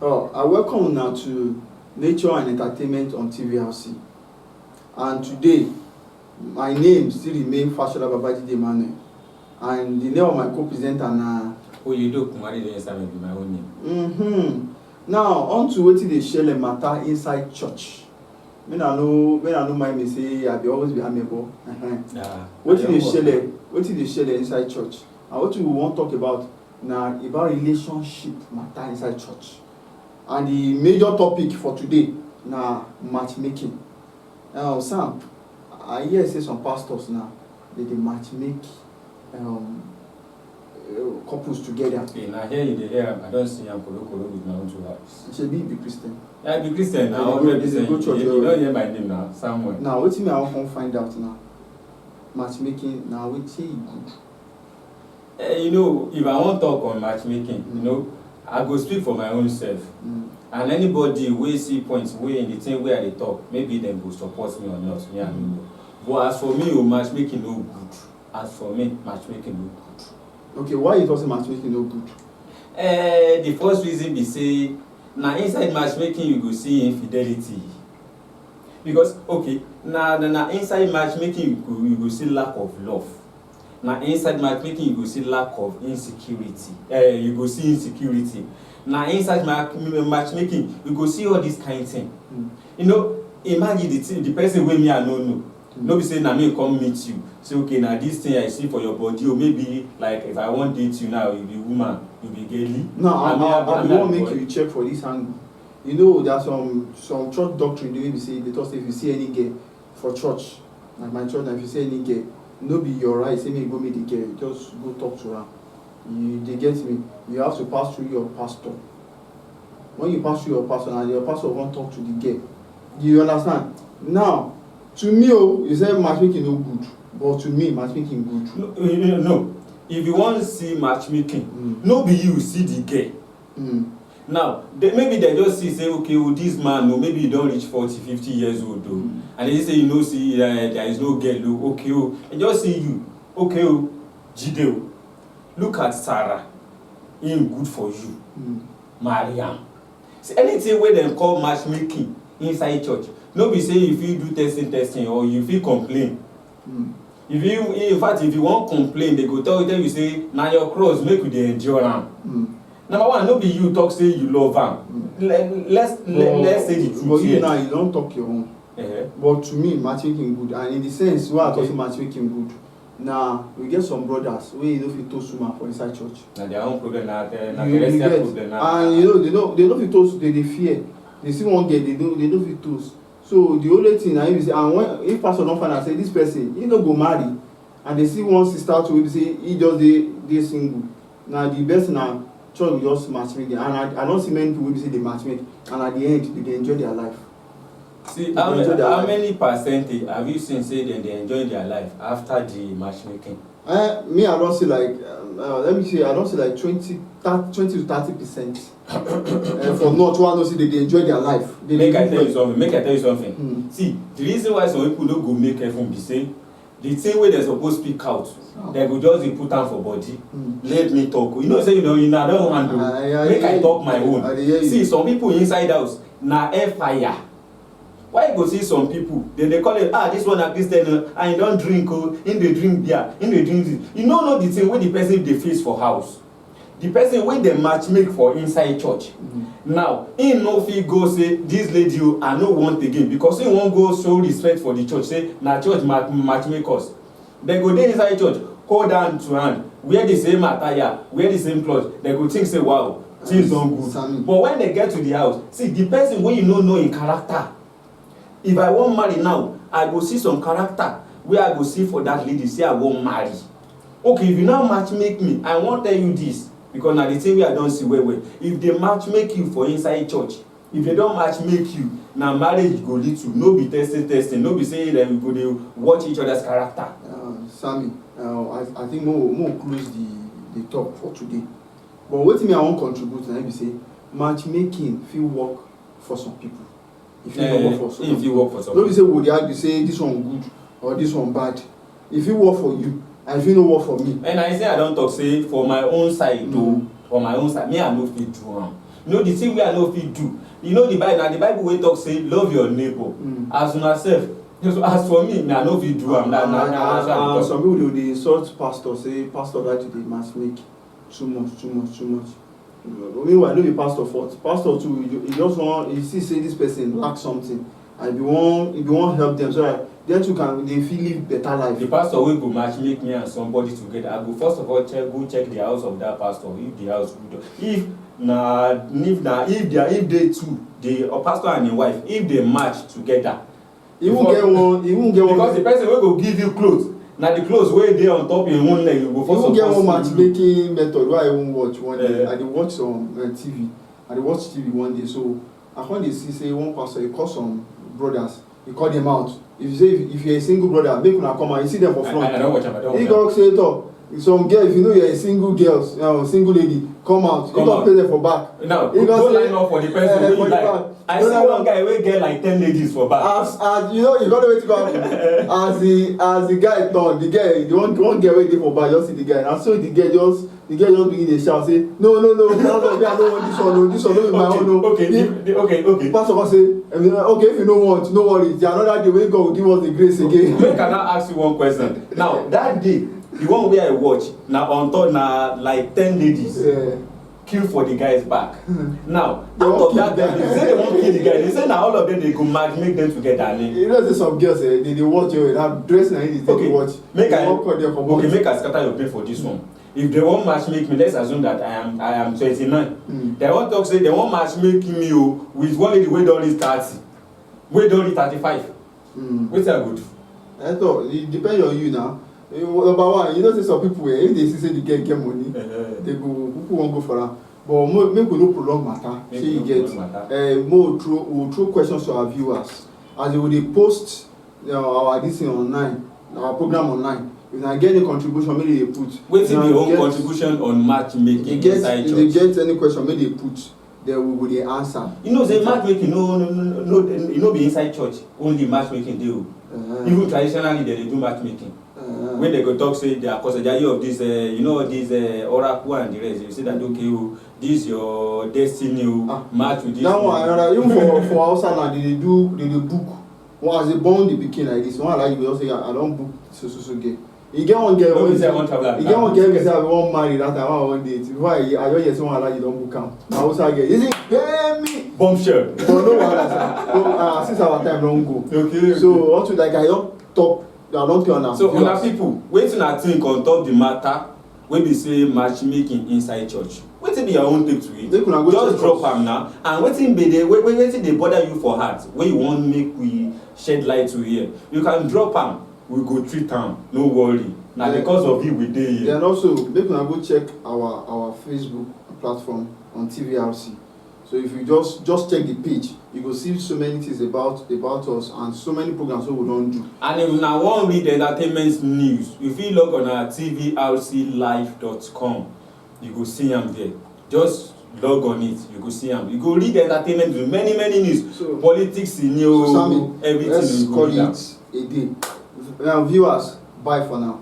Oh, I welcome now to Nature and Entertainment on TVRC. And today, my name still remains Fashola Babajide Emmanuel. And the name of my co-presenter now. Oh, you do Kumari the Inside be my own name. Now, on to Wetin dey Sele matter inside church. When I know my me say I be always be amiable. Wetin dey Sele inside church. And what we want to talk about now about relationship matter inside church. And the major topic for today na matchmaking. Now, Sam, I hear say some pastors now they matchmake couples together. Okay, now here in the air, I don't see am kolo with my own two eyes. Shebi be Christian. Yeah, I be Christian now. Go church. You don't hear my name now, somewhere. Now, wetin me I wan find out now? Matchmaking now wetin e good? You know, if I want talk on matchmaking, you know, I go speak for my own self. And anybody wey see points wey in the thing where I dey talk, maybe them go support me or not. Me, I don't know. But as for me, matchmaking no good. As for me, matchmaking no good. Okay, why you talk say matchmaking no good? The first reason be say, na inside matchmaking you go see infidelity. Because okay, na inside matchmaking you go see lack of love. Na inside matchmaking you go see lack of insecurity. You go see insecurity. Na inside matchmaking you go see all this kind of thing. You know, imagine the person wey me I no know. No be say na me come meet you. Say okay, na this thing I see for your body, or maybe like if I wan date you now, you be woman, you be girly. No, I wan make you check for this angle. You know, there are some church doctrine wey be say they talk say if you see any girl for church, like my church, if you see any girl, no be your right say make you go meet the girl, just go talk to her. They get me. You have to pass through your pastor. When you pass through your pastor, and your pastor won't talk to the girl. You understand? Now, to me, you say matchmaking no good, but to me, matchmaking good. No. If you want to see matchmaking, no be you see the girl. Now, maybe they just see, say, okay, well, this man, maybe you don't reach 40, 50 years old, though. And they say, you know, see, there is no girl, okay, and just see you, okay, Jideo. Look at Sarah, him good for you. Mariam. See, anything where they call matchmaking inside church, no be say if you do testing or you feel complain. If you want complain, they go tell you say, now your cross make you the endure am. Number one, no be you talk say you love am. Let's say the truth. But you now you don't talk your own. But to me, matchmaking good, and in the sense why I talk say matchmaking good. Now we get some brothers wey no fit toast woman for inside church. Na their own problem, na the problem. And you know they no fit toast, they fear. They see one girl, they no fit toast. So the only thing na him say, and when if pastor don find out say this person he no go marry, and they see one sister to say he just dey single, na the best na church go just matchmake them. And I don see many people wey be say they matchmake, and at the end they dey enjoy their life. See, how many percentage have you seen say they enjoy their life after the matchmaking? Me, I don't see like let me say I don't see like 20 to 30%. For not one, see they enjoy their life. Make I tell you something. See, the reason why some people don't go make heaven be say the thing where they supposed to speak out, they go just be put down for body. Let me talk. You know, say you know, I don't want to make I talk my own. See, some people inside house na air fire. Why you go see some people, then they call it, this one a Christian, and you don't drink, in they drink beer, in they drink this. You don't know the thing when the person they face for house. The person when they matchmake for inside church. Now, he no fit go say, this lady, I no want again, because he won't go show respect for the church, say, na church matchmakers. They go there inside church, hold hand to hand, wear the same attire, wear the same clothes. They go think, say, wow, things don't good. But when they get to the house, see, the person when you don't know in character, if I wan marry now, I go see some character where I go see for that lady say I wan marry. Okay, if you now matchmake me, I wan tell you this, because na the thing wey I don see well. If they matchmake you for inside church, if they don matchmake you, na marriage go lead to. No be testing. No be say dem go dey watch each other's character. Sammy, I think more close the talk for today. But wetin me I wan contribute na be say matchmaking fit work for some people. If you work for some people. Don't be say we dey argue say this one good or this one bad. If it work for you, and if it no work for me. And I say I don't talk say for my own side though. For my own side, me I no fit do am. You know the thing wey I no fit do. You know the Bible wey talk say love your neighbor as una sef. So as for me, I no fit do am. And some people dey insult pastor, say pastor like to dey matchmake too much. Meanwhile, no be pastor fault. Pastor too, he just want, he see say this person lack something, and he wan help them so that they too can dey fit live better life. The pastor wey go matchmake me and somebody together, I go first of all check the house of that pastor, if the house good. If they two, the pastor and him wife, if they match together, he won't get one. Because the person wey go give you clothes, na the clothes wey dey on top him own leg, you go first of all. He won't get one matchmaking method wey I won't watch one day. I dey watch some TV. I dey watch TV one day, so I come dey see say one pastor, he call some brothers, he call them out. If you're a single brother, make una come out, you see them for front. I don't watch am. He go say some girl, if you know you're a single girl, single lady, come out. You go play them for back. Now, go line up for the person wey you like. I see one guy wey get like 10 ladies for back. As you know, you got to wait to go happen. as the guy turn, the one girl wey dey for back, just see the guy, and so the girl just begin dey shout, say no, I don't want this one, this one no be my own. Okay. Pastor come say, okay, if you no want, no worry, the another day wey God will give us the grace again. Make I now ask you one question. Now that day, the one wey I watch, na on top na like 10 ladies. Kill for the guy's back. Now, out of that, they say they won't kill the guy. They say now all of them they go make them together. You know, there's some girls they watch you that dress na they watch. Make I scatter your brain for this one. If they want matchmake me, let's assume that I am 29. They want talk say they want matchmake me with one lady wey don reach 30, wey don reach 35. Wetin I go do? I thought it depends on you now. Number one, you know say some people if they see say the girl get money, they go people won't go for her. But make we no prolong matter. Say you get we'll throw questions to our viewers as they will post our this thing online, our program online. If I get any contribution, maybe they put. Wetin be your own contribution on matchmaking inside church? If they get any question, maybe they put. Then we will answer. You know, say matchmaking no be inside church. Only matchmaking dey. Even traditionally they do matchmaking. When they go talk say they are cause they are of this this oracle and the rest, you say that okay, this your destiny match with this. That one even for outside land they do book. One as they born the pikin like this, one like you just say I don't book so get. You get one girl wey say I wan marry that time I wan date. Before I just hear someone like you don book am. Na outside girl, you see, pay me. Bombshell. But no wahala. Since our time don go. Okay. So what like I don talk. So una people, wetin I think on top the matter wey be say matchmaking inside church. Wetin be your own take to it? Just drop am now. And wetin dey bother you for heart wey you wan make we shed light to here? You can drop am. We go treat am. No worry. Na because of you we dey here. Then also make una go check our Facebook platform on TVRC. So if you just check the page, you go see so many things about us and so many programs wey we don do. And if una wan read entertainment news, you fit log on our tvrclive.com. You go see am there. Just log on it, you go see am. You go read entertainment news, many news. So, politics, everything. Let's call it a day. Viewers, bye for now.